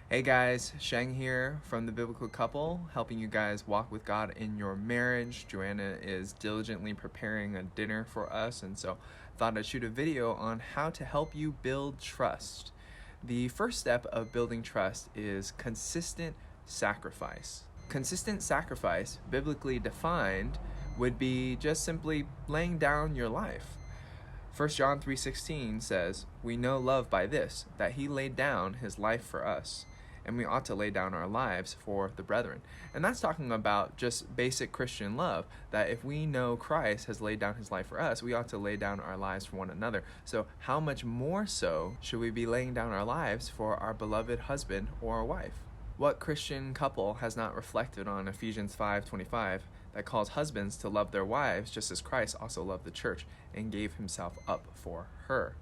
Hey guys, Sheng here from The Biblical Couple, helping you guys walk with God in your marriage. Joanna is diligently preparing a dinner for us, and so thought I'd shoot a video on how to help you build trust. The first step of building trust is consistent sacrifice. Consistent sacrifice, biblically defined, would be just simply laying down your life. 1 John 3:16 says, "We know love by this, that he laid down his life for us, and we ought to lay down our lives for the brethren." And that's talking about just basic Christian love, that if we know Christ has laid down his life for us, we ought to lay down our lives for one another. So how much more so should we be laying down our lives for our beloved husband or wife? What Christian couple has not reflected on Ephesians 5:25 that calls husbands to love their wives just as Christ also loved the church and gave himself up for her?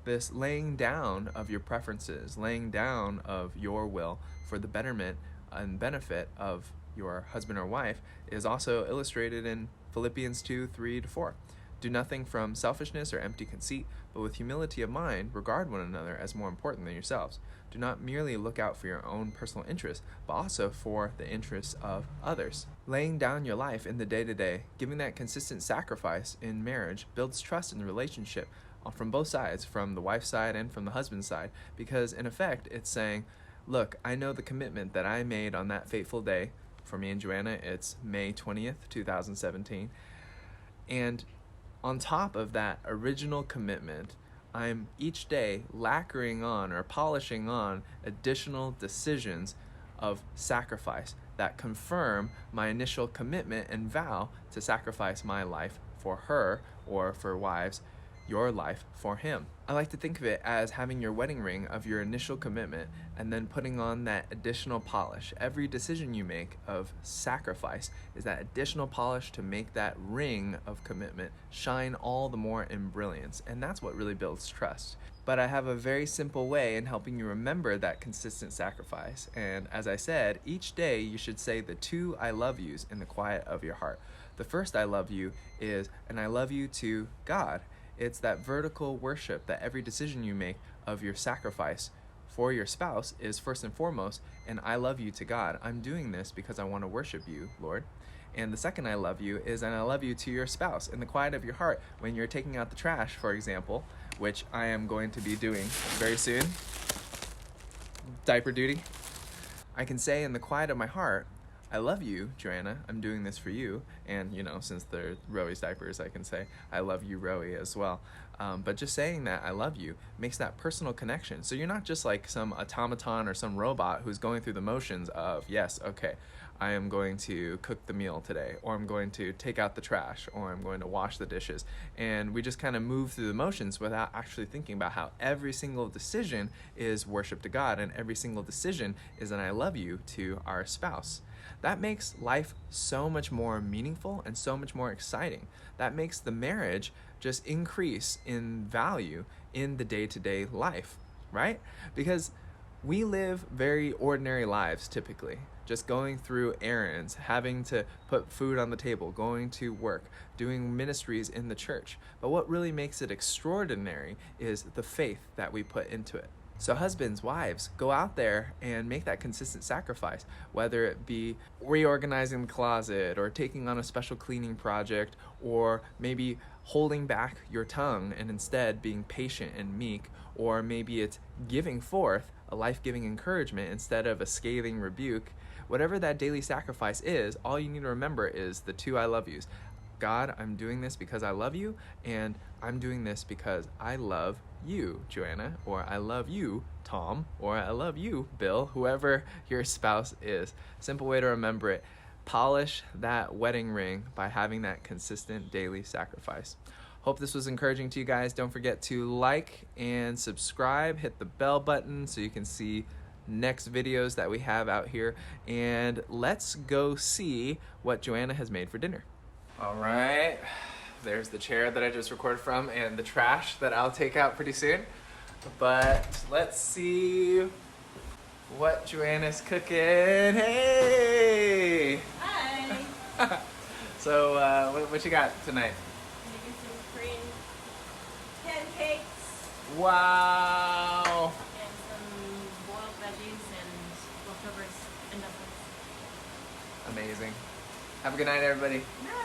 This laying down of your preferences, laying down of your will for the betterment and benefit of your husband or wife is also illustrated in Philippians 2:3-4. "Do nothing from selfishness or empty conceit, but with humility of mind regard one another as more important than yourselves. Do not merely look out for your own personal interests, but also for the interests of others." Laying down your life in the day-to-day, giving that consistent sacrifice in marriage builds trust in the relationship from both sides, from the wife's side and from the husband's side, because in effect it's saying, look, I know the commitment that I made on that fateful day. For me and Joanna, it's May 20th, 2017. And on top of that original commitment, I'm each day lacquering on or polishing on additional decisions of sacrifice that confirm my initial commitment and vow to sacrifice my life for her, or for wives, your life for him. I like to think of it as having your wedding ring of your initial commitment and then putting on that additional polish. Every decision you make of sacrifice is that additional polish to make that ring of commitment shine all the more in brilliance, and that's what really builds trust. But I have a very simple way in helping you remember that consistent sacrifice, and as I said, each day you should say the two I love yous in the quiet of your heart. The first I love you is an I love you to God. It's that vertical worship that every decision you make of your sacrifice for your spouse is first and foremost an I love you to God. I'm doing this because I want to worship you, Lord. And the second I love you is an I love you to your spouse in the quiet of your heart when you're taking out the trash, for example, which I am going to be doing very soon. Diaper duty. I can say in the quiet of my heart, I love you, Joanna, I'm doing this for you. And, since they're Roey's diapers, I can say, I love you, Roey, as well. But just saying that I love you makes that personal connection. So you're not just like some automaton or some robot who's going through the motions of, yes, okay, I am going to cook the meal today, or I'm going to take out the trash, or I'm going to wash the dishes. And we just kind of move through the motions without actually thinking about how every single decision is worship to God, and every single decision is an I love you to our spouse. That makes life so much more meaningful and so much more exciting. That makes the marriage just increase in value in the day-to-day life, right? Because we live very ordinary lives typically, just going through errands, having to put food on the table, going to work, doing ministries in the church. But what really makes it extraordinary is the faith that we put into it. So husbands, wives, go out there and make that consistent sacrifice, whether it be reorganizing the closet or taking on a special cleaning project, or maybe holding back your tongue and instead being patient and meek, or maybe it's giving forth a life-giving encouragement instead of a scathing rebuke. Whatever that daily sacrifice is, all you need to remember is the two I love yous. God, I'm doing this because I love you, and I'm doing this because I love you, Joanna, or I love you, Tom, or I love you, Bill, whoever your spouse is. Simple way to remember it. Polish that wedding ring by having that consistent daily sacrifice. Hope this was encouraging to you guys. Don't forget to like and subscribe, hit the bell button so you can see next videos that we have out here, and let's go see what Joanna has made for dinner. All right, there's the chair that I just recorded from and the trash that I'll take out pretty soon. But let's see what Joanna's cooking. Hey! Hi! So, what you got tonight? Making some Korean pancakes Wow! and some boiled veggies and amazing. Have a good night, everybody. Night.